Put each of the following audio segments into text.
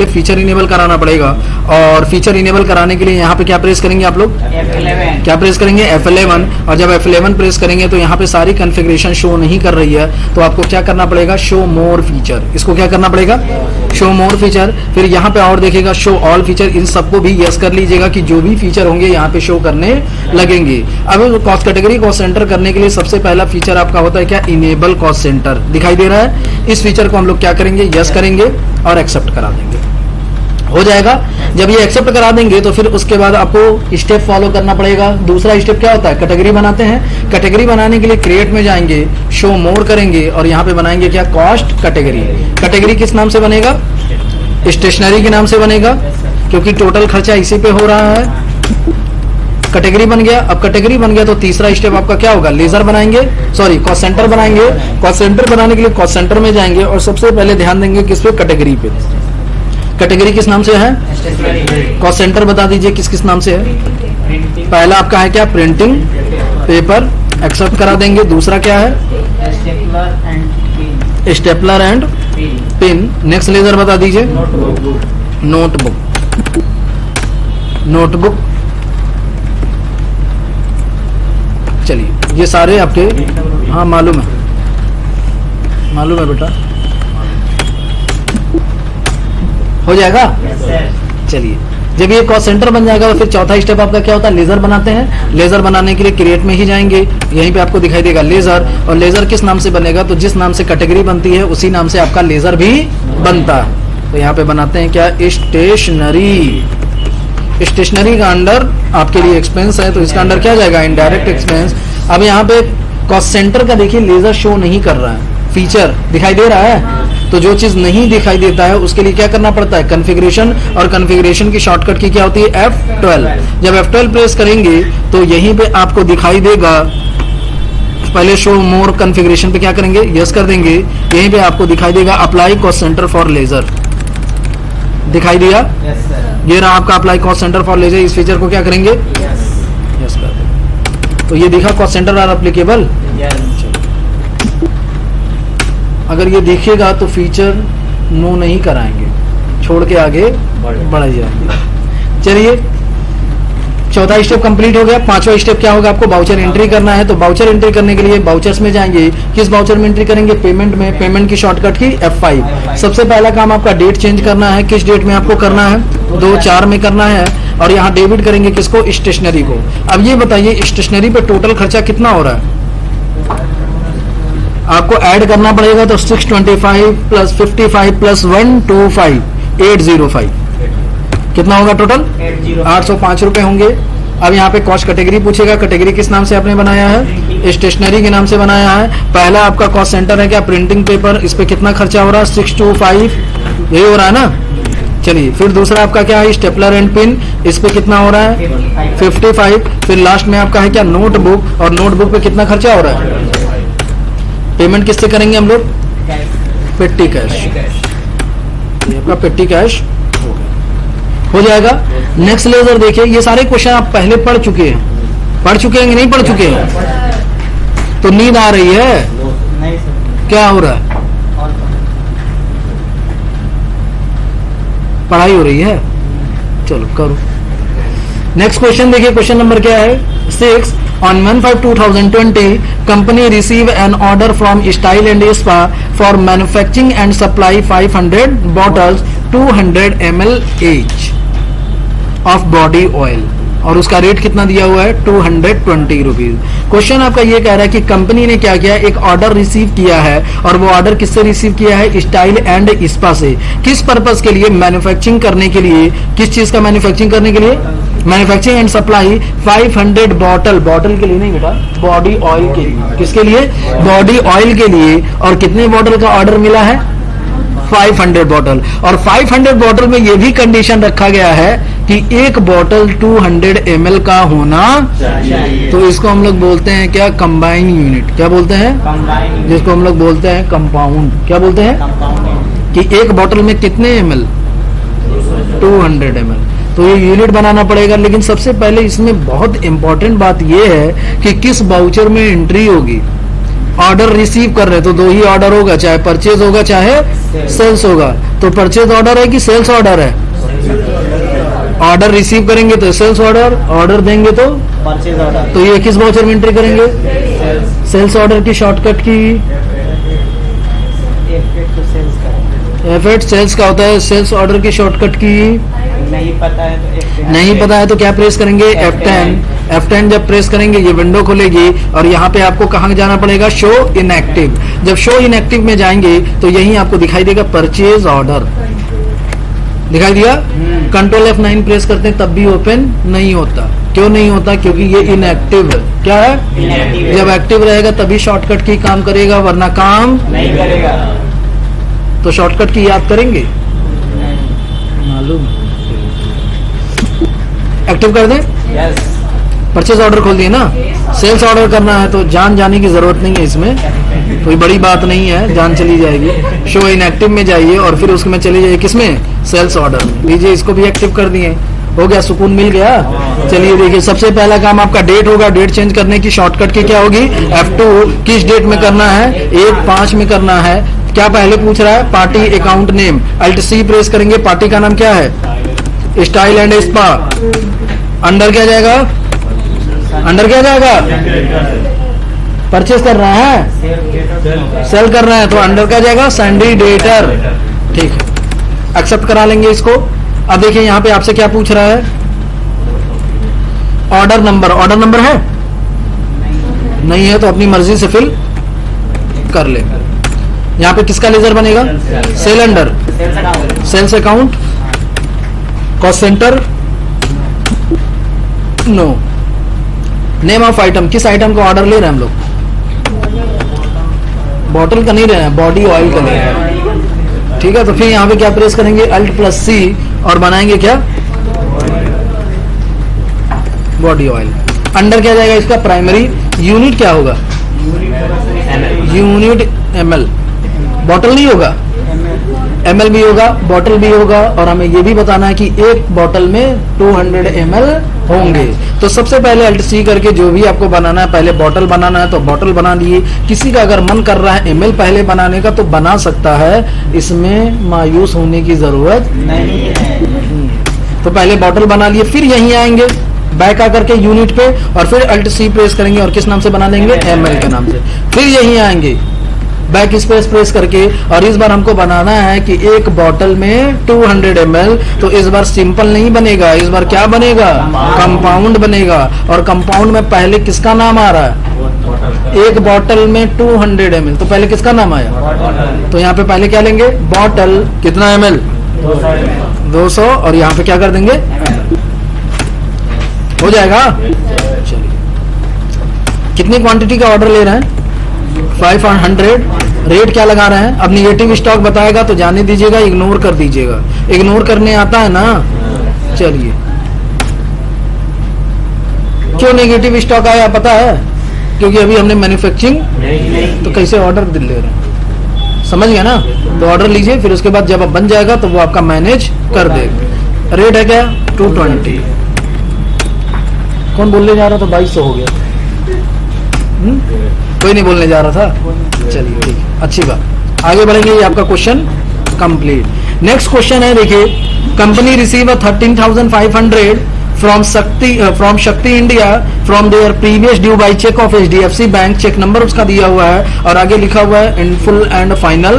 पहले feature enable कराना पड़ेगा, और फीचर इनेबल कराने के लिए यहाँ पे क्या प्रेस करेंगे आप लोग? F11। क्या प्रेस करेंगे? F11। और जब F11 प्रेस करेंगे तो यहाँ पे सारी कॉन्फ़िगरेशन शो नहीं कर रही है, तो आपको क्या करना पड़ेगा? शो मोर फीचर। इसको क्या करना पड़ेगा? शो मोर फीचर। फिर यहाँ पे और देखिएगा शो ऑल फीचर, इन सबको भी यस कर लीजिएगा कि जो भी फीचर होंगे यहाँ पे शो करने लगेंगे। अब कॉस्ट कैटेगरी कॉस्ट सेंटर करने के लिए सबसे पहला फीचर आपका होता है क्या? Enable cost centre. दिखाई दे रहा है? इस फीचर को हम लोग क्या करेंगे? यस करेंगे और एक्सेप्ट करा देंगे, हो जाएगा। जब ये एक्सेप्ट करा देंगे तो फिर उसके बाद आपको स्टेप फॉलो करना पड़ेगा। दूसरा स्टेप क्या होता है? कैटेगरी बनाते हैं। कैटेगरी बनाने के लिए क्रिएट में जाएंगे, शो मोर करेंगे और यहाँ पे बनाएंगे क्या? Cost category. कैटेगरी किस नाम से बनेगा? स्टेशनरी के नाम से बनेगा, क्योंकि टोटल खर्चा इसी पे हो रहा है। कैटेगरी बन गया। अब कैटेगरी बन गया तो तीसरा स्टेप आपका क्या होगा? लेजर बनाएंगे, सॉरी कॉस्ट सेंटर बनाएंगे। कॉस्ट सेंटर बनाने के लिए कॉस्ट सेंटर में जाएंगे और सबसे पहले ध्यान देंगे किस पे? कैटेगरी पे। कैटेगरी किस नाम से है? कॉस्ट सेंटर बता दीजिए किस किस नाम से है? पहला आपका है क्या? प्रिंटिंग पेपर, एक्सेप्ट करा देंगे। दूसरा क्या है? Stapler and pin. Next ledger बता दीजिए? नोटबुक। नोटबुक। चलिए ये सारे आपके, हाँ मालूम है, मालूम है बेटा, हो जाएगा। चलिए जब ये कॉस्ट सेंटर बन जाएगा तो फिर चौथा स्टेप आपका क्या होता है? लेजर बनाते हैं। लेजर बनाने के लिए क्रिएट में ही जाएंगे, यहीं पे आपको दिखाई देगा लेजर। और लेजर किस नाम से बनेगा? तो जिस नाम से कैटेगरी बनती है उसी नाम से आपका लेजर भी बनता है। तो यहाँ पे बनाते हैं क्या? स्टेशनरी। स्टेशनरी का अंडर आपके लिए एक्सपेंस है, तो इसका अंडर क्या जाएगा? Indirect expense. अब यहाँ पे कॉस्ट सेंटर का देखिए लेजर शो नहीं कर रहा है, फीचर दिखाई दे रहा है। तो जो चीज नहीं दिखाई देता है उसके लिए क्या करना पड़ता है? कॉन्फ़िगरेशन। और कॉन्फ़िगरेशन की शॉर्टकट की क्या होती है? F12। जब F12 प्रेस करेंगे तो यहीं पे आपको दिखाई देगा, पहले शो मोर कॉन्फ़िगरेशन पे क्या करेंगे? यस कर देंगे। यहीं पे आपको दिखाई देगा apply cost centre for ledger. दिखाई दिया? Yes sir. ये रहा आपका apply cost centre for ledger. इस फीचर को क्या करेंगे? यस कर देंगे। तो ये दिखा कॉस्ट सेंटर आर एप्लीकेबल। अगर ये देखिएगा तो फीचर नो नहीं कराएंगे, छोड़ के आगे बढ़ जाएंगे। चलिए चौथा स्टेप कंप्लीट हो गया। पांचवा स्टेप क्या होगा? आपको बाउचर एंट्री करना है। तो बाउचर एंट्री करने के लिए बाउचर्स में जाएंगे। किस बाउचर में एंट्री करेंगे? पेमेंट में। पेमेंट की शॉर्टकट की F5। सबसे पहला काम आपका डेट चेंज करना है। किस डेट में आपको करना है? 2/4 में करना है। और यहाँ डेबिट करेंगे किसको? स्टेशनरी को। अब ये बताइए स्टेशनरी पे टोटल खर्चा कितना हो रहा है? आपको ऐड करना पड़ेगा, तो 625 प्लस 55 प्लस 125 805 कितना होगा टोटल? 805 रुपए होंगे। अब यहाँ पे कॉस्ट कैटेगरी पूछेगा। कैटेगरी किस नाम से आपने बनाया है? स्टेशनरी के नाम से बनाया है। पहला आपका कॉस्ट सेंटर है क्या? Printing paper. इस पे कितना खर्चा हो रहा है? 625, यही हो रहा है ना। चलिए फिर दूसरा आपका क्या है? Stapler and pin. इस पे कितना हो रहा है? 55। फिर लास्ट में आपका है क्या? नोटबुक। और नोटबुक पे कितना खर्चा हो रहा है? पेमेंट किससे करेंगे हम लोग? पेटी कैश। ये आपका पेटी कैश हो जाएगा। नेक्स्ट लेजर देखिए, ये सारे क्वेश्चन आप पहले पढ़ चुके हैं। पढ़ चुके हैं कि नहीं पढ़ चुके हैं? तो नींद आ रही है? नहीं सर। क्या हो रहा है? पढ़ाई हो रही है? चलो करो। नेक्स्ट क्वेश्चन देखिए, क्वेश्चन नंबर क्या है? 6। On 1/5/2020, company receive an order from Style and Spa for manufacturing and supply 500 bottles 200 ml each of body oil, और उसका रेट कितना दिया हुआ है? 220 रुपीज। क्वेश्चन आपका ये कह रहा है कि कंपनी ने क्या किया? एक ऑर्डर रिसीव किया है, और वो ऑर्डर किससे रिसीव किया है? स्टाइल एंड स्पा से। किस पर्पस के लिए? मैन्युफैक्चरिंग करने के लिए। किस चीज का मैन्युफैक्चरिंग करने के लिए? Manufacturing and supply 500 bottle. Bottle के लिए नहीं बेटा, बॉडी ऑयल के लिए। किसके लिए? बॉडी ऑयल के लिए। और कितने बॉटल का ऑर्डर मिला है? 500 बॉटल। और 500 बॉटल में ये भी कंडीशन रखा गया है कि एक बॉटल 200 ml का होना चाहिए। तो इसको हम लोग बोलते हैं क्या? Combine unit. क्या बोलते हैं? जिसको हम लोग बोलते हैं कंपाउंड। क्या बोलते हैं? कि एक बॉटल में कितने ml? 200 ml। तो ये यूनिट बनाना पड़ेगा। लेकिन सबसे पहले इसमें बहुत इंपॉर्टेंट बात यह है कि किस बाउचर में एंट्री होगी। ऑर्डर रिसीव कर रहे हैं, तो दो ही ऑर्डर होगा, चाहे परचेज होगा चाहे सेल्स होगा। तो परचेज ऑर्डर है कि सेल्स ऑर्डर है? ऑर्डर रिसीव करेंगे तो सेल्स ऑर्डर, ऑर्डर देंगे तो परचेज ऑर्डर। तो ये किस वाउचर में एंट्री करेंगे? सेल्स ऑर्डर की शॉर्टकट की एफ8 सेल्स का होता है, सेल्स ऑर्डर की शॉर्टकट की नहीं पता है तो F10 नहीं पता है तो क्या प्रेस करेंगे? F10 जब प्रेस करेंगे ये विंडो खुलेगी और यहाँ पे आपको कहाँ जाना पड़ेगा? Show inactive. जब शो इनएक्टिव में जाएंगे तो यहीं आपको दिखाई देगा परचेज ऑर्डर, दिखाई दिया। कंट्रोल F9 प्रेस करते हैं तब भी ओपन नहीं होता। क्यों नहीं होता? क्योंकि ये इनएक्टिव है। क्या है? Inactive है। जब एक्टिव रहेगा तभी शॉर्टकट की काम करेगा, वरना काम नहीं करेगा। तो शॉर्टकट की याद करेंगे, मालूम। एक्टिव कर दें। यस। परचेज ऑर्डर खोल दिए ना, सेल्स ऑर्डर करना है तो जान जाने की जरूरत नहीं है, इसमें कोई बड़ी बात नहीं है, जान चली जाएगी। शो इनएक्टिव में जाइए और फिर उसमें चले जाइए, किसमें? सेल्स ऑर्डर में। लीजिए इसको भी एक्टिव कर दिए, हो गया, सुकून मिल गया। चलिए देखिए, सबसे पहला काम आपका डेट होगा। डेट चेंज करने की शॉर्टकट की क्या होगी? F2। किस डेट में करना है? 1/5 में करना है। क्या पहले पूछ रहा है? Party account name. Alt+C press करेंगे, पार्टी का नाम क्या है? Style and spa. अंडर क्या जाएगा? अंडर क्या जाएगा? परचेस कर रहा है, सेल कर रहा है, तो अंडर क्या जाएगा? Sandy debtor. ठीक है, एक्सेप्ट करा लेंगे इसको। अब देखिए यहाँ पे आपसे क्या पूछ रहा है? Order number. ऑर्डर नंबर है? नहीं है तो अपनी मर्जी से फिल कर ले। यहाँ पे किसका लेजर बनेगा? Sale under, sales account, cost centre, no. Name of item, किस आइटम का ऑर्डर ले रहे हैं हम लोग? बॉटल का नहीं ले रहे हैं, बॉडी ऑयल का ले रहे हैं। ठीक है, तो फिर यहाँ पे क्या प्रेस करेंगे? Alt+C और बनाएंगे क्या? Body oil. अंडर क्या जाएगा इसका? प्राइमरी। यूनिट क्या होगा? Unit ml। बॉटल नहीं होगा, ml भी होगा, बॉटल भी होगा। और हमें ये भी बताना है कि एक बॉटल में 200 ml होंगे। तो सबसे पहले Alt+C करके जो भी आपको बनाना है, पहले बॉटल बनाना है तो बॉटल बना दिए। किसी का अगर मन कर रहा है ml पहले बनाने का तो बना सकता है, इसमें मायूस होने की जरूरत नहीं है। तो पहले बॉटल बना लिए, फिर यहीं आएंगे बैक आकर के यूनिट पे और फिर Alt+C प्रेस करेंगे और किस नाम से बना देंगे? ml के नाम से। फिर यहीं आएंगे बैक स्पेस प्रेस करके और इस बार हमको बनाना है कि एक बॉटल में 200 ml। तो इस बार सिंपल नहीं बनेगा, इस बार क्या बनेगा? कंपाउंड बनेगा। और कंपाउंड में पहले किसका नाम आ रहा है? एक बॉटल में 200 ml, तो पहले किसका नाम आया? तो यहाँ पे पहले क्या लेंगे? बॉटल, कितना ml? 200 और यहाँ पे क्या कर देंगे? हो जाएगा। चलिए, कितनी क्वांटिटी का ऑर्डर ले रहे हैं? 500। रेट क्या लगा रहे हैं? अब निगेटिव स्टॉक बताएगा तो जाने दीजिएगा, इग्नोर कर दीजिएगा। इग्नोर करने आता है ना? चलिए, क्यों नेगेटिव स्टॉक आया पता है? क्योंकि अभी हमने मैन्युफैक्चरिंग, तो कैसे ऑर्डर ले रहे हैं, समझ गया ना? तो ऑर्डर लीजिए, फिर उसके बाद जब अब बन जाएगा तो वो आपका मैनेज कर देगा। रेट है क्या? 220। कौन बोलने जा रहा था? 2200 हो गया। कोई नहीं बोलने जा रहा था। चलिए ठीक है, अच्छी बात। आगे बढ़ेंगे, ये आपका क्वेश्चन कंप्लीट। नेक्स्ट क्वेश्चन है, देखिए, company receive 13,500 from Shakti India from their previous due by cheque of HDFC bank. Cheque number उसका दिया हुआ है और आगे लिखा हुआ है in full and final.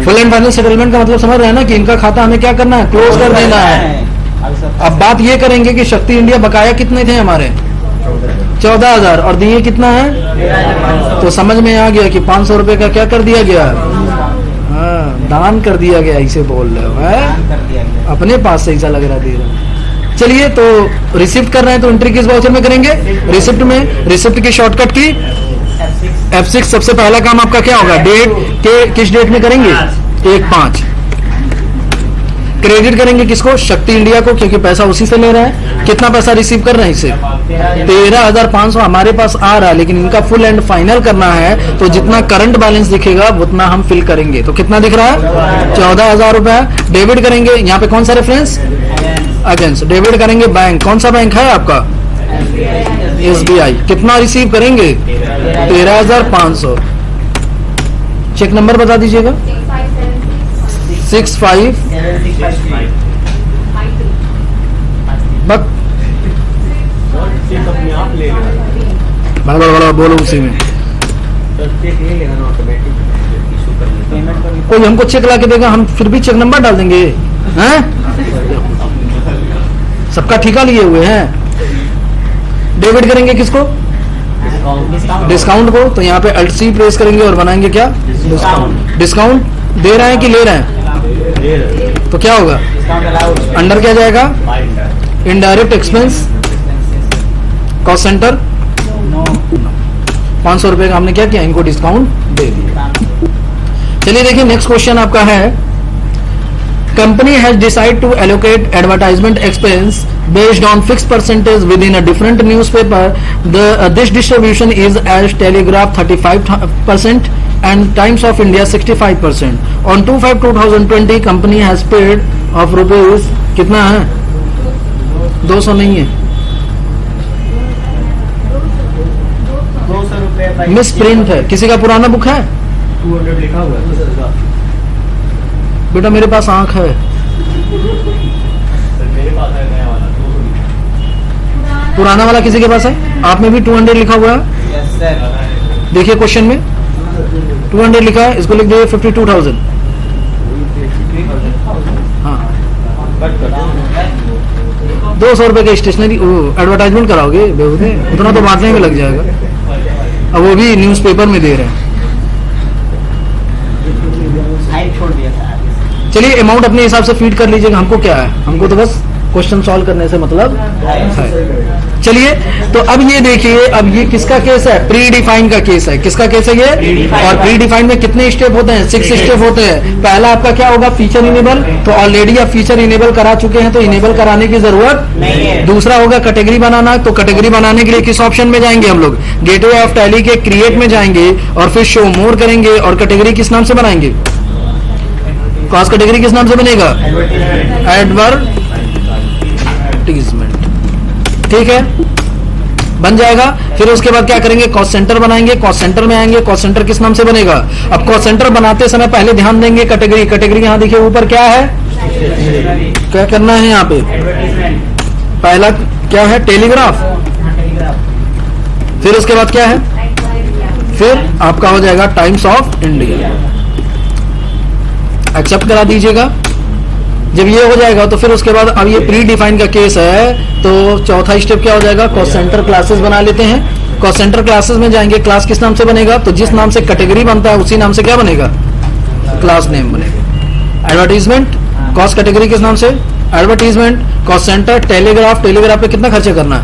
Full and final settlement का मतलब समझ रहे हैं ना कि इनका खाता हमें क्या करना है? क्लोज कर देना है। अब बात ये करेंगे कि शक्ति इंडिया बकाया कितने थे हमारे? 14,000 और दिए कितना है? तो समझ में आ गया कि 500 रुपए का क्या कर दिया गया? हाँ, दान कर दिया गया, इसे बोल रहे हो है? अपने पास से ऐसा लग रहा दे रहा। चलिए, तो रिसिप्ट कर रहे हैं तो एंट्री किस वाउचर में करेंगे? रिसिप्ट में। रिसिप्ट की शॉर्टकट की F6। सबसे पहला काम आपका क्या होगा? डेट के किस डेट में करेंगे? 1/5। क्रेडिट करेंगे किसको? शक्ति इंडिया को, क्योंकि पैसा उसी से ले रहे हैं। कितना पैसा रिसीव कर रहे हैं इसे? 13,500 हमारे पास आ रहा है, लेकिन इनका फुल एंड फाइनल करना है तो जितना करंट बैलेंस दिखेगा उतना हम फिल करेंगे। तो कितना दिख रहा है? 14,000 रुपए। डेबिट करेंगे, यहाँ पे कौन सा रेफरेंस? अगेंस्ट। डेबिट करेंगे बैंक, कौन सा बैंक है आपका? SBI। कितना रिसीव करेंगे? 13,500। चेक नंबर बता दीजिएगा। 65 बक अपने आप ले लेगा बड़ा बड़ा बोलो उसी में। चेक ले लेगा ना ऑटोमेटिक इशू कर लेगा। पेमेंट को कोई हमको चेक ला के देगा, हम फिर भी चेक नंबर डाल देंगे हैं? सबका ठिका लिए हुए हैं। डेबिट करेंगे किसको? डिस्काउंट को। तो यहाँ पे अल्ट सी प्रेस करेंगे और बनाएंगे क्या? डिस्काउंट। डिस्काउंट दे रहे हैं कि ले रहे हैं? तो क्या होगा? Discount allowed. अंडर क्या जाएगा? Indirect expense cost centre. No 500 रुपए का हमने क्या किया? इनको डिस्काउंट दे दिया। चलिए देखिए नेक्स्ट क्वेश्चन आपका है, company has decided to allocate advertisement expense based on fix percentage with in a different newspaper. This distribution is as Telegraph 35% and Times of India 65%. On 25/2020 company has paid off rupees कितना है? 200 नहीं है, 200 रुपए miss print है। किसी का पुराना book है? 200 लिखा हुआ है बेटा मेरे पास आंख है। मेरे पास है नया वाला 200 लिखा पुराना वाला किसी के पास है? आप में भी 200 लिखा हुआ है। Yes sir. देखिए क्वेश्चन में 200 लिखा है, इसको लिख दीजिए 52,000। हाँ 200 रुपए का स्टेशनरी एडवर्टाइजमेंट कराओगे बेहूदे, उतना तो बांटने में लग जाएगा। अब वो भी न्यूज़पेपर में दे रहे हैं। हाइप छोड़ दिया था आगे से। चलिए अमाउंट अपने हिसाब से फीड कर लीजिएगा। हमको क्या है? हमको तो बस क्वेश्चन सॉल्व करने से मतलब है। चलिए तो अब ये देखिए, अब ये किसका केस है? प्री डिफाइन का केस है। किसका केस है ये? और प्री डिफाइन में कितने स्टेप होते हैं? 6 स्टेप होते हैं। पहला आपका क्या होगा? Feature enable. तो ऑलरेडी आप फीचर इनेबल करा चुके हैं तो इनेबल कराने की जरूरत नहीं है। दूसरा होगा कैटेगरी बनाना। तो कैटेगरी बनाने के लिए किस ऑप्शन में जाएंगे हम लोग? गेटवे ऑफ टैली के क्रिएट में जाएंगे और फिर शो मोर करेंगे। और कैटेगरी किस नाम से बनाएंगे? कॉस्ट कैटेगरी किस नाम से बनेगा? एडवर्टीजमेंट। ठीक है, बन जाएगा। फिर उसके बाद क्या करेंगे? कॉस्ट सेंटर बनाएंगे। कॉस्ट सेंटर में आएंगे। कॉस्ट सेंटर किस नाम से बनेगा? अब कॉस्ट सेंटर बनाते समय पहले ध्यान देंगे कैटेगरी। कैटेगरी यहाँ देखिए ऊपर क्या है? क्या करना है यहाँ पे? एडवर्टीजमेंट। पहला क्या है? टेलीग्राफ। फिर उसके बाद क्या है? फिर आपका हो जाएगा टाइम्स ऑफ इंडिया। एक्सेप्ट करा दीजिएगा। जब ये हो जाएगा तो फिर उसके बाद अब ये प्री डिफाइन का केस है तो चौथा स्टेप क्या हो जाएगा? कॉस्ट सेंटर क्लासेस बना लेते हैं। कॉस्ट सेंटर क्लासेस में जाएंगे। क्लास किस नाम से बनेगा? तो जिस नाम से कैटेगरी बनता है उसी नाम से क्या बनेगा? क्लास नेम बनेगा। एडवर्टीजमेंट कॉस्ट कैटेगरी किस नाम से? Advertisement. Cost centre telegraph. Telegraph पे कितना खर्चा करना है?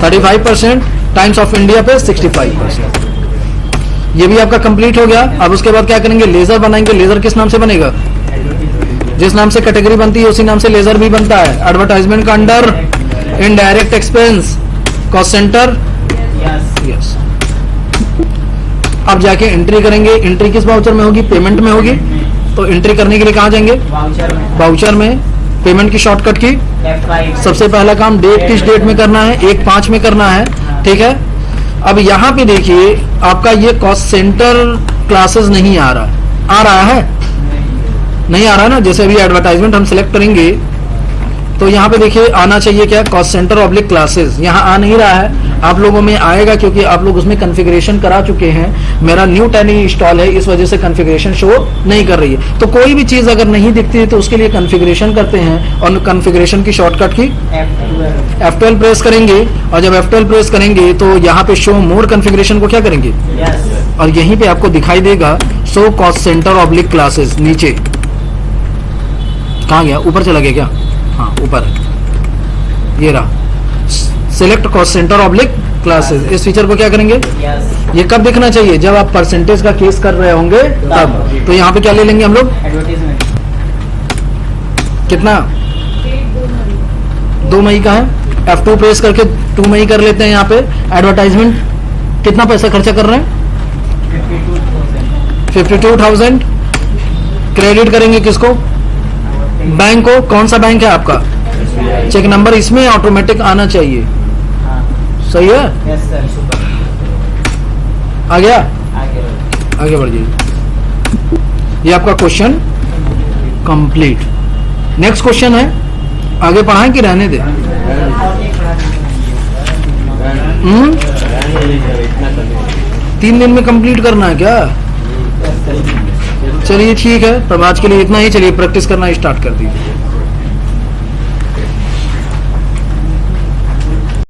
35%। टाइम्स ऑफ इंडिया पे 65%। ये भी आपका कंप्लीट हो गया। अब उसके बाद क्या करेंगे? लेजर बनाएंगे। लेजर किस नाम से बनेगा? जिस नाम से कैटेगरी बनती है उसी नाम से लेजर भी बनता है। एडवर्टाइजमेंट का under indirect expense cost centre. Yes. अब जाके एंट्री करेंगे। एंट्री किस वाउचर में होगी? पेमेंट में होगी। तो एंट्री करने के लिए कहाँ जाएंगे? वाउचर में। वाउचर में। पेमेंट की शॉर्टकट की F5। सबसे पहला काम डेट किस डेट में करना है? 1/5 में करना है। ठीक है। अब यहाँ पे देखिए आपका ये कॉस्ट सेंटर क्लासेस नहीं आ रहा है? नहीं आ रहा ना। जैसे अभी एडवर्टाइजमेंट हम सिलेक्ट करेंगे तो यहाँ पे देखिए आना चाहिए क्या? Cost centre oblique classes. यहाँ आ नहीं रहा है। आप लोगों में आएगा क्योंकि आप लोग उसमें कॉन्फ़िगरेशन करा चुके हैं। मेरा न्यू टैली इंस्टॉल है, इस वजह से कॉन्फ़िगरेशन शो नहीं कर रही है। तो कोई भी चीज अगर नहीं दिखती है तो उसके लिए कॉन्फ़िगरेशन करते हैं और कॉन्फ़िगरेशन की शॉर्टकट की F12 प्रेस करेंगे। और जब F12 प्रेस करेंगे तो यहाँ पे शो मोर कॉन्फ़िगरेशन को क्या करेंगे? यस। और यहीं पे आपको दिखाई देगा show cost centre oblique classes. नीचे कहाँ गया? ऊपर चला गया क्या? हाँ ऊपर ये रहा, select cost centre oblique classes. इस फीचर को क्या करेंगे? यस। ये कब दिखना चाहिए? जब आप परसेंटेज का केस कर रहे होंगे तब। तो यहाँ पे क्या ले लेंगे हम लोग? एडवर्टीजमेंट। कितना? 2 मई का है। F2 प्रेस करके 2 मई कर लेते हैं। यहाँ पे एडवर्टाइजमेंट कितना पैसा खर्चा कर रहे हैं? 52,000। क्रेडिट करेंगे किसको? बैंक को। कौन सा बैंक है आपका? चेक नंबर इसमें ऑटोमेटिक आना चाहिए। हाँ। सही है। Yes sir. आ गया, आगे बढ़ो। आगे बढ़ जाइए। ये आपका क्वेश्चन कंप्लीट। नेक्स्ट क्वेश्चन है, आगे पढ़ाएं कि रहने दे? इतना करने 3 दिन में कंप्लीट करना है क्या? चलिए ठीक है, पर आज के लिए इतना ही। चलिए प्रैक्टिस करना स्टार्ट कर दीजिए।